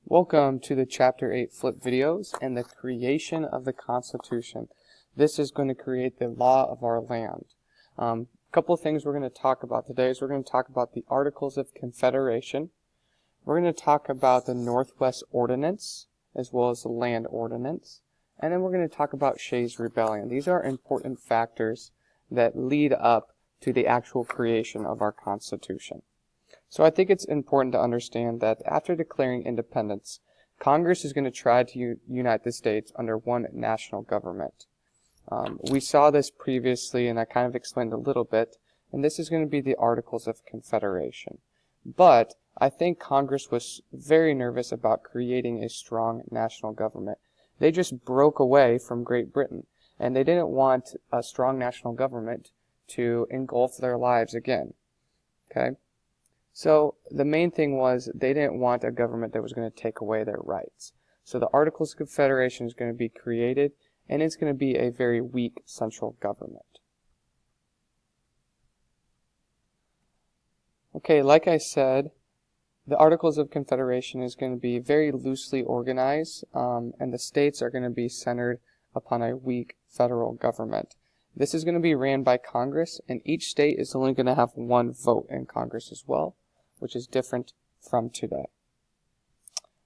Welcome to the Chapter 8 flip videos and the creation of the Constitution. This is going to create the law of our land. A couple of things we're going to talk about today is we're going to talk about the Articles of Confederation. We're going to talk about the Northwest Ordinance as well as the Land Ordinance. And then we're going to talk about Shay's Rebellion. These are important factors that lead up to the actual creation of our Constitution. So I think it's important to understand that after declaring independence, Congress is going to try to unite the states under one national government. We saw this previously, and I kind of explained a little bit, and this is going to be the Articles of Confederation. But I think Congress was very nervous about creating a strong national government. They just broke away from Great Britain, and they didn't want a strong national government to engulf their lives again. Okay? So the main thing was they didn't want a government that was going to take away their rights. So the Articles of Confederation is going to be created, and it's going to be a very weak central government. Okay, like I said, the Articles of Confederation is going to be very loosely organized, and the states are going to be centered upon a weak federal government. This is going to be ran by Congress, and each state is only going to have one vote in Congress as well, which is different from today.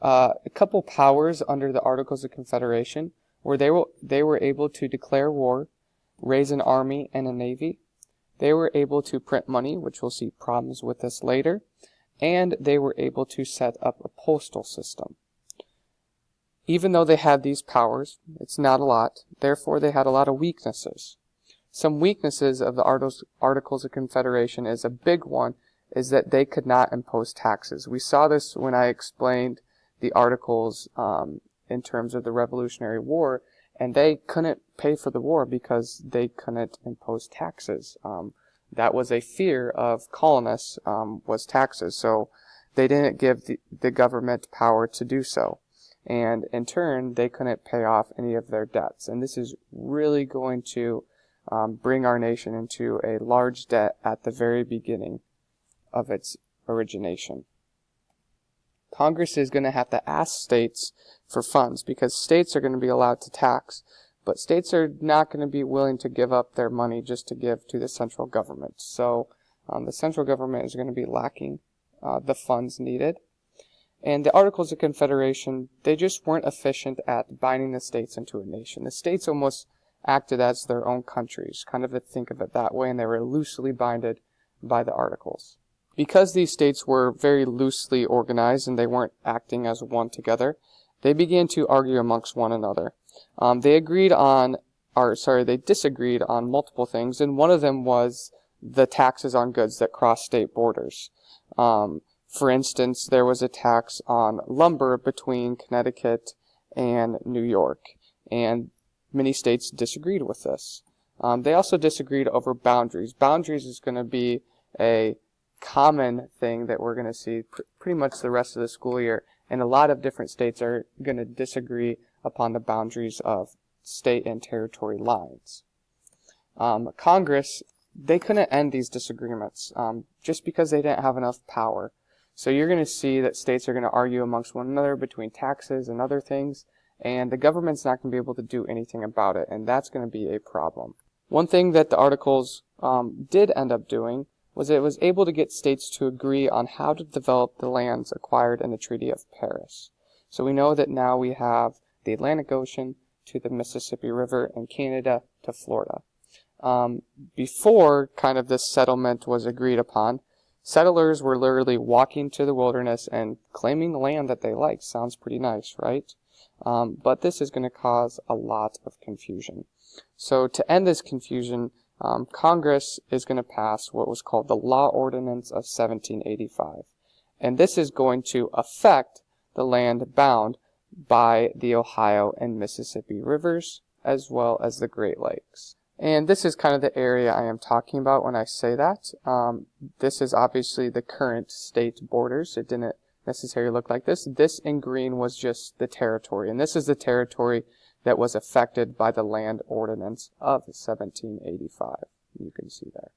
A couple powers under the Articles of Confederation were they were able to declare war, raise an army and a navy. They were able to print money, which we'll see problems with this later, and they were able to set up a postal system. Even though they had these powers, it's not a lot, therefore they had a lot of weaknesses. Some weaknesses of the Articles of Confederation is a big one, is that they could not impose taxes. We saw this when I explained the Articles in terms of the Revolutionary War, and they couldn't pay for the war because they couldn't impose taxes. That was a fear of colonists, was taxes, so they didn't give the government power to do so. And in turn, they couldn't pay off any of their debts. And this is really going to bring our nation into a large debt at the very beginning of its origination. Congress is going to have to ask states for funds because states are going to be allowed to tax, but states are not going to be willing to give up their money just to give to the central government. So the central government is going to be lacking the funds needed. And the Articles of Confederation, they just weren't efficient at binding the states into a nation. The states almost acted as their own countries, kind of think of it that way, and they were loosely binded by the Articles. Because these states were very loosely organized and they weren't acting as one together, they began to argue amongst one another. They disagreed on multiple things, and one of them was the taxes on goods that cross state borders. For instance, there was a tax on lumber between Connecticut and New York, and many states disagreed with this. They also disagreed over boundaries. Boundaries is going to be a common thing that we're going to see pretty much the rest of the school year, and a lot of different states are going to disagree upon the boundaries of state and territory lines. Congress, they couldn't end these disagreements just because they didn't have enough power. So you're going to see that states are going to argue amongst one another between taxes and other things, and the government's not going to be able to do anything about it, and that's going to be a problem. One thing that the Articles did end up doing was it was able to get states to agree on how to develop the lands acquired in the Treaty of Paris. So we know that now we have the Atlantic Ocean to the Mississippi River and Canada to Florida. Before kind of this settlement was agreed upon, settlers were literally walking to the wilderness and claiming the land that they liked. Sounds pretty nice, right? But this is going to cause a lot of confusion. So to end this confusion, Congress is going to pass what was called the Law Ordinance of 1785. And this is going to affect the land bound by the Ohio and Mississippi rivers, as well as the Great Lakes. And this is kind of the area I am talking about when I say that. This is obviously the current state borders. It didn't necessarily look like this. This in green was just the territory. And this is the territory that was affected by the Land Ordinance of 1785. You can see there.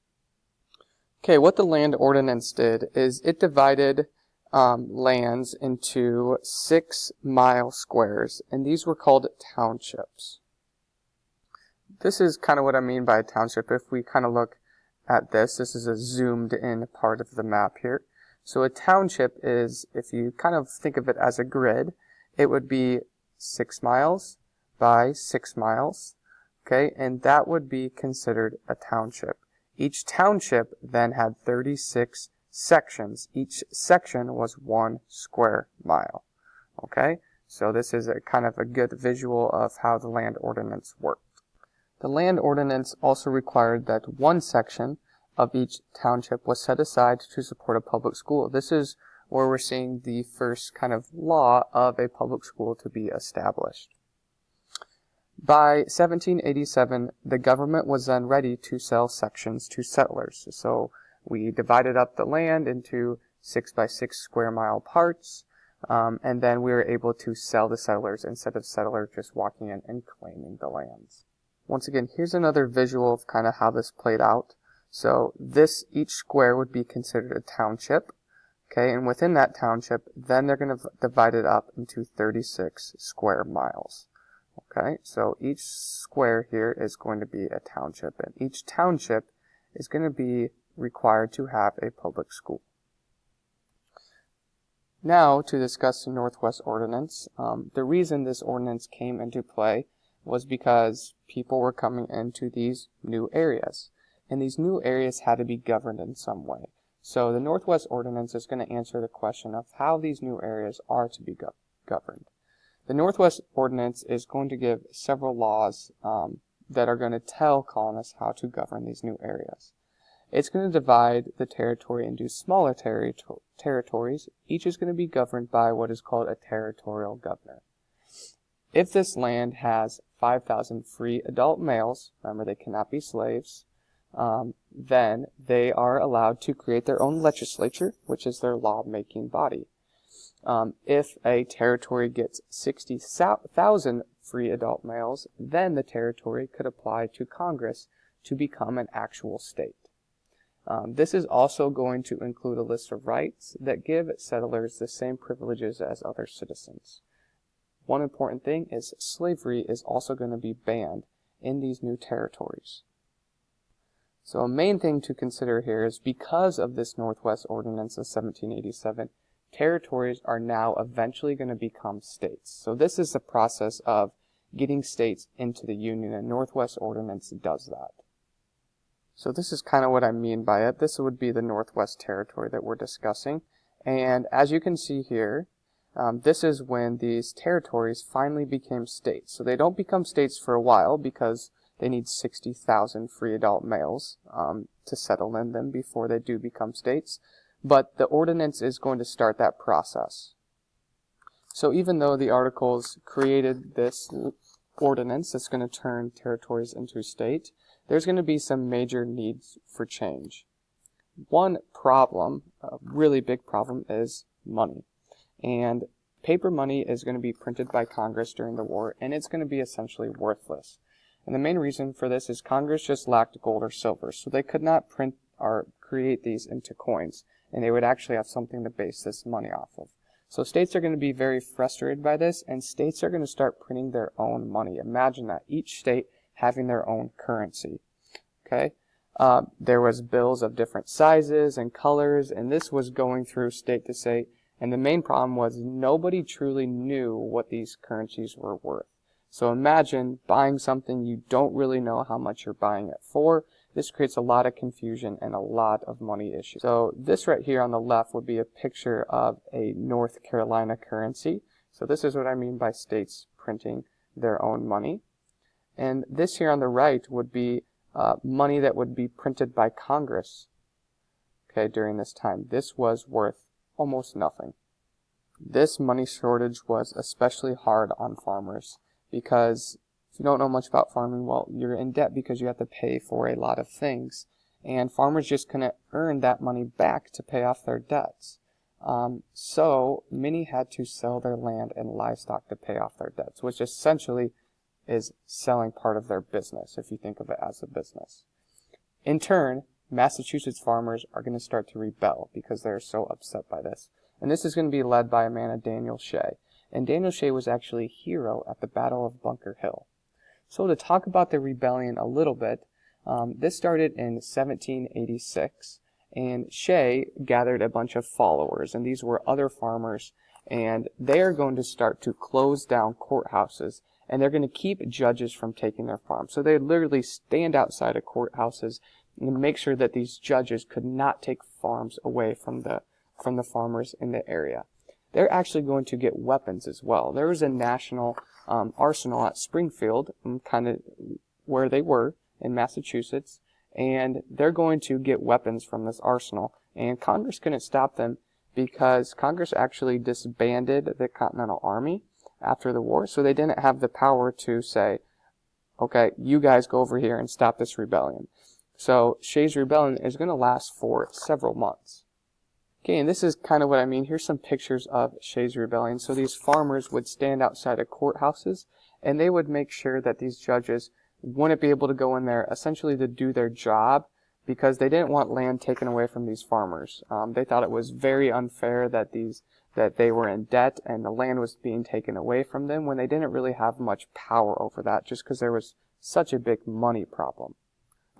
Okay, what the Land Ordinance did is it divided lands into 6-mile squares, and these were called townships. This is kind of what I mean by a township. If we kind of look at this is a zoomed in part of the map here. So a township is, if you kind of think of it as a grid, it would be 6 miles by 6 miles, okay, and that would be considered a township. Each township then had 36 sections. Each section was 1 square mile, okay? So this is a kind of a good visual of how the land ordinance worked. The land ordinance also required that 1 section of each township was set aside to support a public school. This is where we're seeing the first kind of law of a public school to be established. By 1787, the government was then ready to sell sections to settlers. So we divided up the land into 6 by 6 square mile parts, and then we were able to sell to settlers instead of settlers just walking in and claiming the lands. Once again, here's another visual of kind of how this played out. So each square would be considered a township, okay, and within that township, then they're going to divide it up into 36 square miles. Okay, so each square here is going to be a township, and each township is going to be required to have a public school. Now, to discuss the Northwest Ordinance, the reason this ordinance came into play was because people were coming into these new areas, and these new areas had to be governed in some way. So the Northwest Ordinance is going to answer the question of how these new areas are to be governed. The Northwest Ordinance is going to give several laws that are going to tell colonists how to govern these new areas. It's going to divide the territory into smaller territories. Each is going to be governed by what is called a territorial governor. If this land has 5,000 free adult males, remember they cannot be slaves, then they are allowed to create their own legislature, which is their law-making body. If a territory gets 60,000 free adult males, then the territory could apply to Congress to become an actual state. This is also going to include a list of rights that give settlers the same privileges as other citizens. One important thing is slavery is also going to be banned in these new territories. So a main thing to consider here is because of this Northwest Ordinance of 1787, territories are now eventually going to become states. So this is the process of getting states into the Union, and Northwest Ordinance does that. So this is kind of what I mean by it. This would be the Northwest Territory that we're discussing. And as you can see here, this is when these territories finally became states. So they don't become states for a while because they need 60,000 free adult males to settle in them before they do become states. But the ordinance is going to start that process. So even though the Articles created this ordinance that's going to turn territories into a state, there's going to be some major needs for change. One problem, a really big problem, is money. And paper money is going to be printed by Congress during the war, and it's going to be essentially worthless. And the main reason for this is Congress just lacked gold or silver, so they could not print or create these into coins, and they would actually have something to base this money off of. So states are going to be very frustrated by this, and states are going to start printing their own money. Imagine that, each state having their own currency. Okay, there was bills of different sizes and colors, and this was going through state to state. And the main problem was nobody truly knew what these currencies were worth. So imagine buying something you don't really know how much you're buying it for. This creates a lot of confusion and a lot of money issues. So this right here on the left would be a picture of a North Carolina currency. So this is what I mean by states printing their own money. And this here on the right would be money that would be printed by Congress, okay, during this time. This was worth almost nothing. This money shortage was especially hard on farmers because if you don't know much about farming, well, you're in debt because you have to pay for a lot of things, and farmers just couldn't earn that money back to pay off their debts. So many had to sell their land and livestock to pay off their debts, which essentially is selling part of their business, if you think of it as a business. In turn, Massachusetts farmers are going to start to rebel because they're so upset by this. And this is going to be led by a man named Daniel Shay. And Daniel Shay was actually a hero at the Battle of Bunker Hill. So to talk about the rebellion a little bit, this started in 1786, and Shay gathered a bunch of followers, and these were other farmers, and they are going to start to close down courthouses, and they're going to keep judges from taking their farms. So they literally stand outside of courthouses and make sure that these judges could not take farms away from the farmers in the area. They're actually going to get weapons as well. There was a national arsenal at Springfield, kind of where they were in Massachusetts, and they're going to get weapons from this arsenal. And Congress couldn't stop them because Congress actually disbanded the Continental Army after the war, so they didn't have the power to say, okay, you guys go over here and stop this rebellion. So Shay's rebellion is going to last for several months. Okay, and this is kind of what I mean. Here's some pictures of Shay's rebellion. So these farmers would stand outside of courthouses, and they would make sure that these judges wouldn't be able to go in there essentially to do their job, because they didn't want land taken away from these farmers. They thought it was very unfair that they were in debt and the land was being taken away from them when they didn't really have much power over that, just because there was such a big money problem.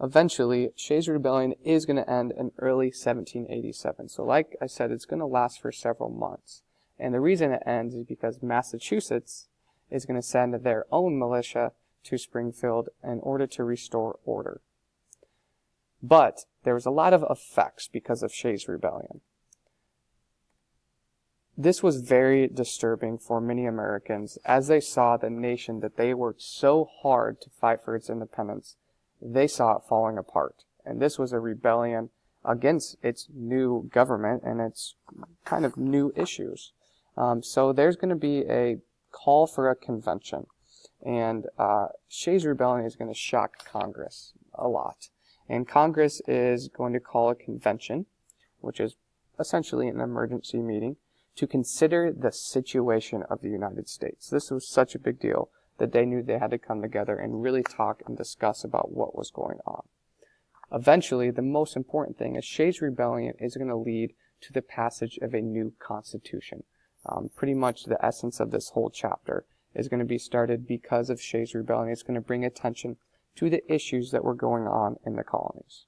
Eventually, Shay's rebellion is going to end in early 1787. So like I said, it's going to last for several months. And the reason it ends is because Massachusetts is going to send their own militia to Springfield in order to restore order. But there was a lot of effects because of Shay's rebellion. This was very disturbing for many Americans as they saw the nation that they worked so hard to fight for its independence. They saw it falling apart. And this was a rebellion against its new government and its kind of new issues. So there's going to be a call for a convention. And Shay's rebellion is going to shock Congress a lot. And Congress is going to call a convention, which is essentially an emergency meeting, to consider the situation of the United States. This was such a big deal that they knew they had to come together and really talk and discuss about what was going on. Eventually, the most important thing is Shay's rebellion is going to lead to the passage of a new constitution. Pretty much the essence of this whole chapter is going to be started because of Shay's rebellion. It's going to bring attention to the issues that were going on in the colonies.